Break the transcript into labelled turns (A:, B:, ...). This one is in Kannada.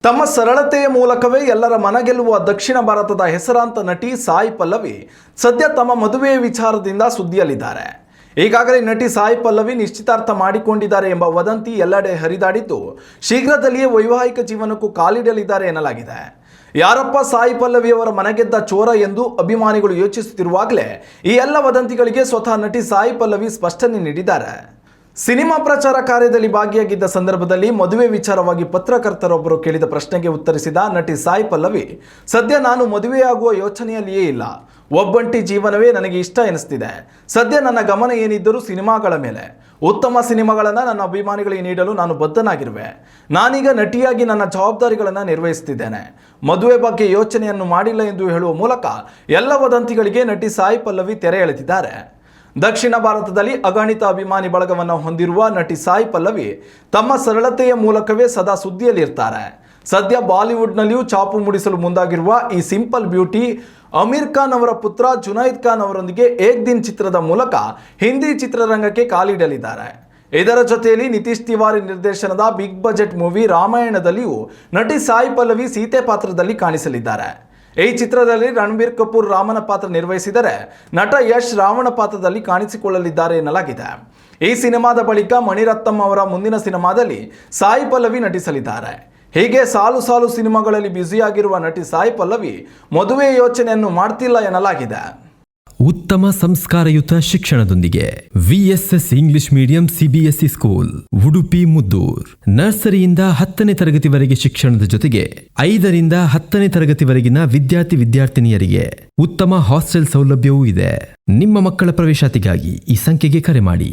A: ತಮ್ಮ ಸರಳತೆಯ ಮೂಲಕವೇ ಎಲ್ಲರ ಮನಗೆಲ್ಲುವ ದಕ್ಷಿಣ ಭಾರತದ ಹೆಸರಾಂತ ನಟಿ ಸಾಯಿ ಪಲ್ಲವಿ ಸದ್ಯ ತಮ್ಮ ಮದುವೆಯ ವಿಚಾರದಿಂದ ಸುದ್ದಿಯಲ್ಲಿದ್ದಾರೆ. ಈಗಾಗಲೇ ನಟಿ ಸಾಯಿ ಪಲ್ಲವಿ ನಿಶ್ಚಿತಾರ್ಥ ಮಾಡಿಕೊಂಡಿದ್ದಾರೆ ಎಂಬ ವದಂತಿ ಎಲ್ಲೆಡೆ ಹರಿದಾಡಿದ್ದು, ಶೀಘ್ರದಲ್ಲಿಯೇ ವೈವಾಹಿಕ ಜೀವನಕ್ಕೂ ಕಾಲಿಡಲಿದ್ದಾರೆ ಎನ್ನಲಾಗಿದೆ. ಯಾರಪ್ಪ ಸಾಯಿ ಪಲ್ಲವಿಯವರ ಮನಗೆದ್ದ ಚೋರ ಎಂದು ಅಭಿಮಾನಿಗಳು ಯೋಚಿಸುತ್ತಿರುವಾಗಲೇ ಈ ಎಲ್ಲ ವದಂತಿಗಳಿಗೆ ಸ್ವತಃ ನಟಿ ಸಾಯಿ ಪಲ್ಲವಿ ಸ್ಪಷ್ಟನೆ ನೀಡಿದ್ದಾರೆ. ಸಿನಿಮಾ ಪ್ರಚಾರ ಕಾರ್ಯದಲ್ಲಿ ಭಾಗಿಯಾಗಿದ್ದ ಸಂದರ್ಭದಲ್ಲಿ ಮದುವೆ ವಿಚಾರವಾಗಿ ಪತ್ರಕರ್ತರೊಬ್ಬರು ಕೇಳಿದ ಪ್ರಶ್ನೆಗೆ ಉತ್ತರಿಸಿದ ನಟಿ ಸಾಯಿ ಪಲ್ಲವಿ, ಸದ್ಯ ನಾನು ಮದುವೆಯಾಗುವ ಯೋಚನೆಯಲ್ಲಿಯೇ ಇಲ್ಲ. ಒಬ್ಬಂಟಿ ಜೀವನವೇ ನನಗೆ ಇಷ್ಟ ಎನಿಸ್ತಿದೆ. ಸದ್ಯ ನನ್ನ ಗಮನ ಏನಿದ್ದರೂ ಸಿನಿಮಾಗಳ ಮೇಲೆ. ಉತ್ತಮ ಸಿನಿಮಾಗಳನ್ನು ನನ್ನ ಅಭಿಮಾನಿಗಳಿಗೆ ನೀಡಲು ನಾನು ಬದ್ಧನಾಗಿರುವೆ. ನಾನೀಗ ನಟಿಯಾಗಿ ನನ್ನ ಜವಾಬ್ದಾರಿಗಳನ್ನು ನಿರ್ವಹಿಸುತ್ತಿದ್ದೇನೆ. ಮದುವೆ ಬಗ್ಗೆ ಯೋಚನೆಯನ್ನು ಮಾಡಿಲ್ಲ ಎಂದು ಹೇಳುವ ಮೂಲಕ ಎಲ್ಲ ವದಂತಿಗಳಿಗೆ ನಟಿ ಸಾಯಿ ಪಲ್ಲವಿ ತೆರೆ ಎಳೆದಿದ್ದಾರೆ. ದಕ್ಷಿಣ ಭಾರತದಲ್ಲಿ ಅಗಣಿತ ಅಭಿಮಾನಿ ಬಳಗವನ್ನು ಹೊಂದಿರುವ ನಟಿ ಸಾಯಿ ಪಲ್ಲವಿ ತಮ್ಮ ಸರಳತೆಯ ಮೂಲಕವೇ ಸದಾ ಸುದ್ದಿಯಲ್ಲಿರ್ತಾರೆ. ಸದ್ಯ ಬಾಲಿವುಡ್ನಲ್ಲಿಯೂ ಚಾಪು ಮೂಡಿಸಲು ಮುಂದಾಗಿರುವ ಈ ಸಿಂಪಲ್ ಬ್ಯೂಟಿ ಅಮೀರ್ ಖಾನ್ ಅವರ ಪುತ್ರ ಜುನೈದ್ ಖಾನ್ ಅವರೊಂದಿಗೆ ಏಕ್ ದಿನ್ ಚಿತ್ರದ ಮೂಲಕ ಹಿಂದಿ ಚಿತ್ರರಂಗಕ್ಕೆ ಕಾಲಿಡಲಿದ್ದಾರೆ. ಇದರ ಜೊತೆಯಲ್ಲಿ ನಿತೀಶ್ ತಿವಾರಿ ನಿರ್ದೇಶನದ ಬಿಗ್ ಬಜೆಟ್ ಮೂವಿ ರಾಮಾಯಣದಲ್ಲಿಯೂ ನಟಿ ಸಾಯಿ ಪಲ್ಲವಿ ಸೀತೆ ಪಾತ್ರದಲ್ಲಿ ಕಾಣಿಸಲಿದ್ದಾರೆ. ಈ ಚಿತ್ರದಲ್ಲಿ ರಣಬೀರ್ ಕಪೂರ್ ರಾಮನ ಪಾತ್ರ ನಿರ್ವಹಿಸಿದರೆ, ನಟ ಯಶ್ ರಾವಣ ಪಾತ್ರದಲ್ಲಿ ಕಾಣಿಸಿಕೊಳ್ಳಲಿದ್ದಾರೆ ಎನ್ನಲಾಗಿದೆ. ಈ ಸಿನಿಮಾದ ಬಳಿಕ ಮಣಿರತ್ನಂ ಅವರ ಮುಂದಿನ ಸಿನಿಮಾದಲ್ಲಿ ಸಾಯಿ ಪಲ್ಲವಿ ನಟಿಸಲಿದ್ದಾರೆ. ಹೀಗೆ ಸಾಲು ಸಾಲು ಸಿನಿಮಾಗಳಲ್ಲಿ ಬ್ಯುಸಿಯಾಗಿರುವ ನಟಿ ಸಾಯಿ ಪಲ್ಲವಿ ಮದುವೆ ಯೋಚನೆಯನ್ನು ಮಾಡ್ತಿಲ್ಲ ಎನ್ನಲಾಗಿದೆ.
B: ಉತ್ತಮ ಸಂಸ್ಕಾರಯುತ ಶಿಕ್ಷಣದೊಂದಿಗೆ VSS English medium CBSE school Udupi Muddur. ನರ್ಸರಿಯಿಂದ 10ನೇ ತರಗತಿವರೆಗೆ ಶಿಕ್ಷಣದ ಜೊತೆಗೆ 5ರಿಂದ 10ನೇ ತರಗತಿವರೆಗಿನ ವಿದ್ಯಾರ್ಥಿನಿಯರಿಗೆ ಉತ್ತಮ ಹಾಸ್ಟೆಲ್ ಸೌಲಭ್ಯವೂ ಇದೆ. ನಿಮ್ಮ ಮಕ್ಕಳ ಪ್ರವೇಶಾತಿಗಾಗಿ ಈ ಸಂಖ್ಯೆಗೆ ಕರೆ ಮಾಡಿ.